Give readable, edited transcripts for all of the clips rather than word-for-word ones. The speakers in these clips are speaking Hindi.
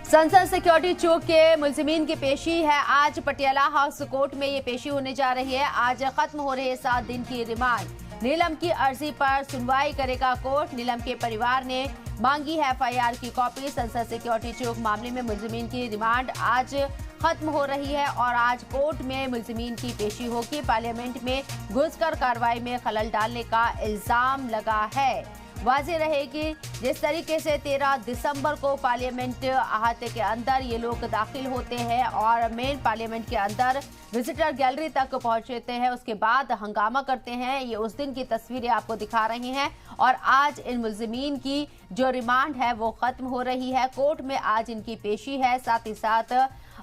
संसद सिक्योरिटी चौक के मुलजिमीन की पेशी है। आज पटियाला हाउस कोर्ट में ये पेशी होने जा रही है। आज खत्म हो रहे 7 दिन की रिमांड। नीलम की अर्जी पर सुनवाई करेगा कोर्ट। नीलम के परिवार ने मांगी है एफआईआर की कॉपी। संसद सिक्योरिटी चौक मामले में मुलजिमीन की रिमांड आज खत्म हो रही है और आज कोर्ट में मुलजिमीन की पेशी होगी। पार्लियामेंट में घुसकर कार्रवाई में खलल डालने का इल्जाम लगा है। वाज़ेह रहे कि जिस तरीके से 13 दिसंबर को पार्लियामेंट अहाते के अंदर ये लोग दाखिल होते हैं और मेन पार्लियामेंट के अंदर विजिटर गैलरी तक पहुंचते हैं, उसके बाद हंगामा करते हैं, ये उस दिन की तस्वीरें आपको दिखा रही हैं। और आज इन मुलजिमीन की जो रिमांड है वो खत्म हो रही है। कोर्ट में आज इनकी पेशी है। साथ ही साथ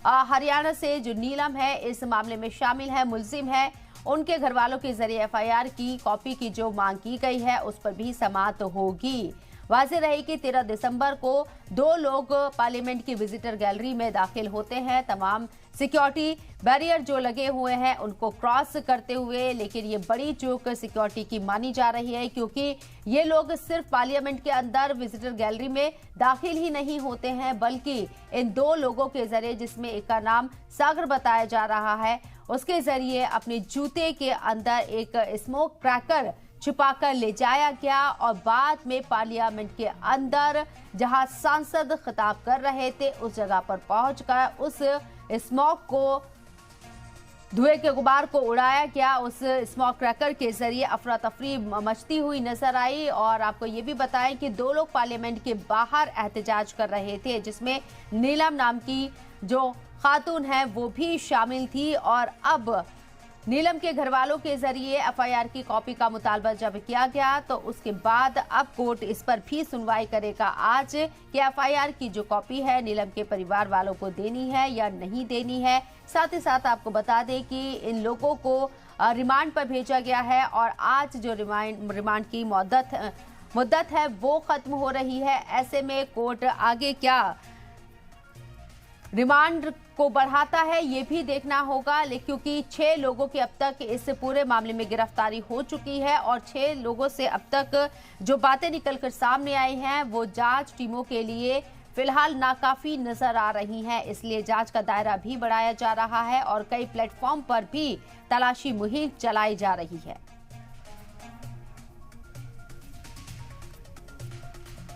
हरियाणा से जो नीलम है इस मामले में शामिल है, मुलजिम है, उनके घर वालों के जरिए एफआईआर की कॉपी की जो मांग की गई है उस पर भी समाअत होगी। वाज़ेह रही कि 13 दिसंबर को 2 लोग पार्लियामेंट की विजिटर गैलरी में दाखिल होते हैं। तमाम सिक्योरिटी बैरियर जो लगे हुए हैं उनको क्रॉस करते हुए, लेकिन ये बड़ी चूक सिक्योरिटी की मानी जा रही है क्योंकि ये लोग सिर्फ पार्लियामेंट के अंदर विजिटर गैलरी में दाखिल ही नहीं होते हैं, बल्कि इन 2 लोगों के जरिए, जिसमें एक का नाम सागर बताया जा रहा है, उसके जरिए अपने जूते के अंदर एक स्मोक क्रैकर छुपाकर ले जाया गया और बाद में पार्लियामेंट के अंदर जहां सांसद खिताब कर रहे थे उस जगह पर पहुंचकर उस स्मोक को, धुएं के गुबार को उड़ाया गया। उस स्मोक क्रैकर के जरिए अफरा तफरी मचती हुई नजर आई। और आपको ये भी बताएं कि 2 लोग पार्लियामेंट के बाहर एहतजाज कर रहे थे, जिसमें नीलम नाम की जो खातून है वो भी शामिल थी। और अब नीलम के घर वालों के जरिए एफआईआर की कॉपी का मुतालबा जब किया गया तो उसके बाद अब कोर्ट इस पर भी सुनवाई करेगा आज कि एफआईआर की जो कॉपी है नीलम के परिवार वालों को देनी है या नहीं देनी है। साथ ही साथ आपको बता दें कि इन लोगों को रिमांड पर भेजा गया है और आज जो रिमांड की मुद्दत है वो खत्म हो रही है। ऐसे में कोर्ट आगे क्या रिमांड को बढ़ाता है ये भी देखना होगा, क्योंकि 6 लोगों की अब तक इस पूरे मामले में गिरफ्तारी हो चुकी है और 6 लोगों से अब तक जो बातें निकलकर सामने आई हैं वो जांच टीमों के लिए फिलहाल नाकाफी नजर आ रही हैं। इसलिए जांच का दायरा भी बढ़ाया जा रहा है और कई प्लेटफॉर्म पर भी तलाशी मुहिम चलाई जा रही है।